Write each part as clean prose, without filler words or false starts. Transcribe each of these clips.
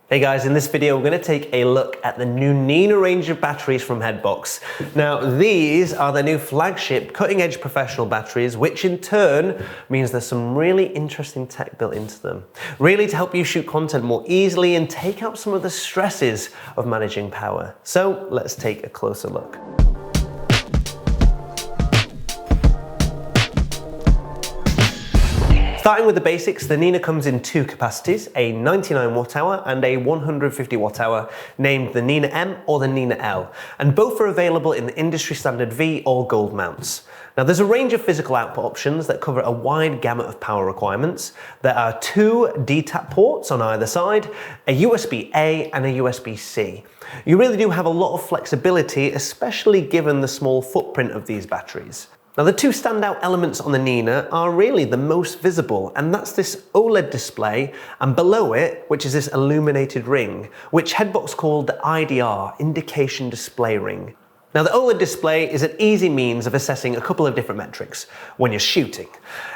Hey guys, in this video we're going to take a look at the new Nina range of batteries from Hedbox. Now these are the new flagship cutting-edge professional batteries, which in turn means there's some really interesting tech built into them. Really to help you shoot content more easily and take out some of the stresses of managing power. So let's take a closer look. Starting with the basics, the Nina comes in two capacities, a 99 watt hour and a 150 watt hour, named the Nina M or the Nina L, and both are available in the industry standard V or gold mounts. Now there's a range of physical output options that cover a wide gamut of power requirements. There are two DTAP ports on either side, a USB-A and a USB-C. You really do have a lot of flexibility, especially given the small footprint of these batteries. Now the two standout elements on the Nina are really the most visible, and that's this OLED display and below it, which is this illuminated ring, which Hedbox called the IDR, indication display ring. Now the OLED display is an easy means of assessing a couple of different metrics when you're shooting,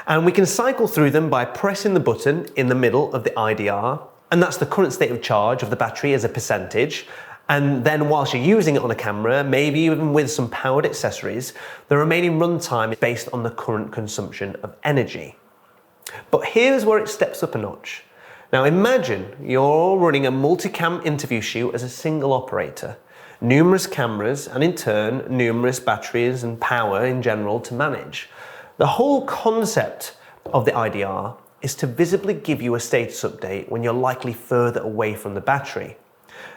and we can cycle through them by pressing the button in the middle of the IDR, and that's the current state of charge of the battery as a percentage. And then whilst you're using it on a camera, maybe even with some powered accessories, the remaining runtime is based on the current consumption of energy. But here's where it steps up a notch. Now imagine you're running a multicam interview shoot as a single operator, numerous cameras, and in turn, numerous batteries and power in general to manage. The whole concept of the IDR is to visibly give you a status update when you're likely further away from the battery.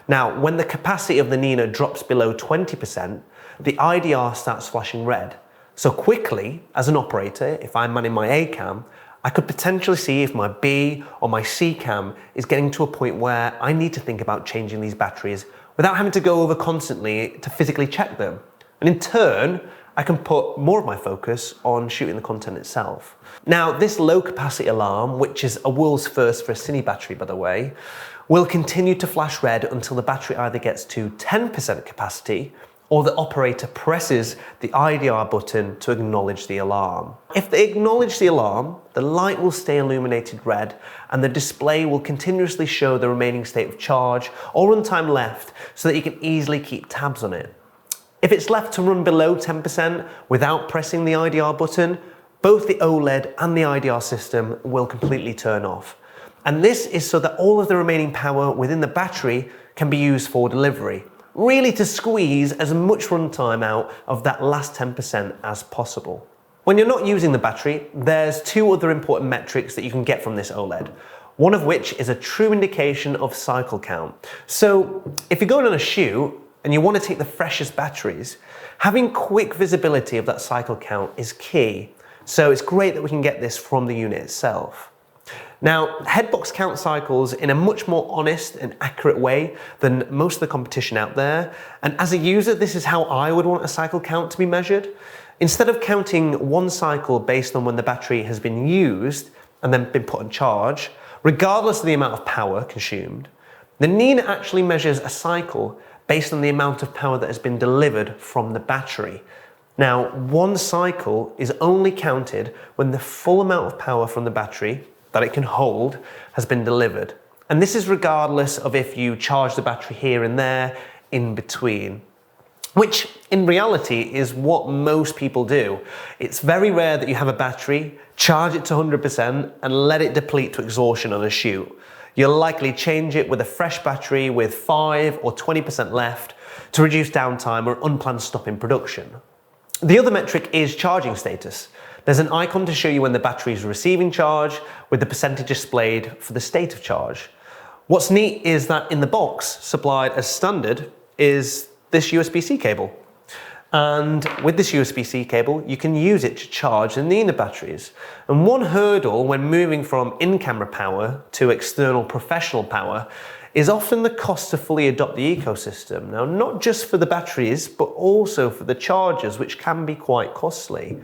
Now, when the capacity of the Nina drops below 20%, the IDR starts flashing red. So quickly, as an operator, if I'm manning my A cam, I could potentially see if my B or my C cam is getting to a point where I need to think about changing these batteries without having to go over constantly to physically check them. And in turn, I can put more of my focus on shooting the content itself. Now, this low capacity alarm, which is a world's first for a cine battery, by the way, will continue to flash red until the battery either gets to 10% capacity or the operator presses the IDR button to acknowledge the alarm. If they acknowledge the alarm, the light will stay illuminated red and the display will continuously show the remaining state of charge or runtime left so that you can easily keep tabs on it. If it's left to run below 10% without pressing the IDR button, both the OLED and the IDR system will completely turn off. And this is so that all of the remaining power within the battery can be used for delivery, really to squeeze as much runtime out of that last 10% as possible. When you're not using the battery, there's two other important metrics that you can get from this OLED, one of which is a true indication of cycle count. So if you're going on a shoot and you want to take the freshest batteries, having quick visibility of that cycle count is key. So it's great that we can get this from the unit itself. Now, Hedbox counts cycles in a much more honest and accurate way than most of the competition out there. And as a user, this is how I would want a cycle count to be measured. Instead of counting one cycle based on when the battery has been used and then been put on charge, regardless of the amount of power consumed, the Nina actually measures a cycle based on the amount of power that has been delivered from the battery. Now, one cycle is only counted when the full amount of power from the battery that it can hold has been delivered. And this is regardless of if you charge the battery here and there in between, which in reality is what most people do. It's very rare that you have a battery, charge it to 100% and let it deplete to exhaustion on a shoot. You'll likely change it with a fresh battery with 5 or 20% left to reduce downtime or unplanned stop in production. The other metric is charging status. There's an icon to show you when the battery is receiving charge with the percentage displayed for the state of charge. What's neat is that in the box supplied as standard is this USB-C cable. And with this USB-C cable, you can use it to charge the Nina batteries. And one hurdle when moving from in-camera power to external professional power is often the cost to fully adopt the ecosystem. Now, not just for the batteries, but also for the chargers, which can be quite costly.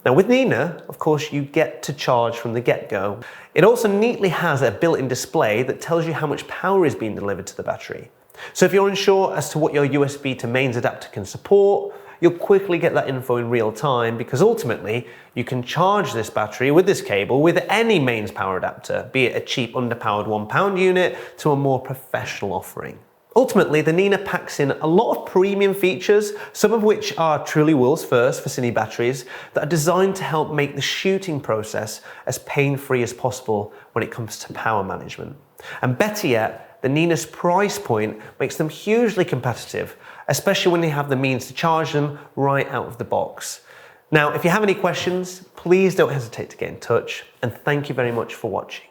Now with Nina, of course, you get to charge from the get-go. It also neatly has a built-in display that tells you how much power is being delivered to the battery. So if you're unsure as to what your USB to mains adapter can support, you'll quickly get that info in real time because ultimately you can charge this battery with this cable with any mains power adapter, be it a cheap underpowered £1 unit to a more professional offering. Ultimately, the Nina packs in a lot of premium features, some of which are truly world's first for Cine batteries, that are designed to help make the shooting process as pain-free as possible when it comes to power management. And better yet, the Nina's price point makes them hugely competitive, especially when you have the means to charge them right out of the box. Now, if you have any questions, please don't hesitate to get in touch, and thank you very much for watching.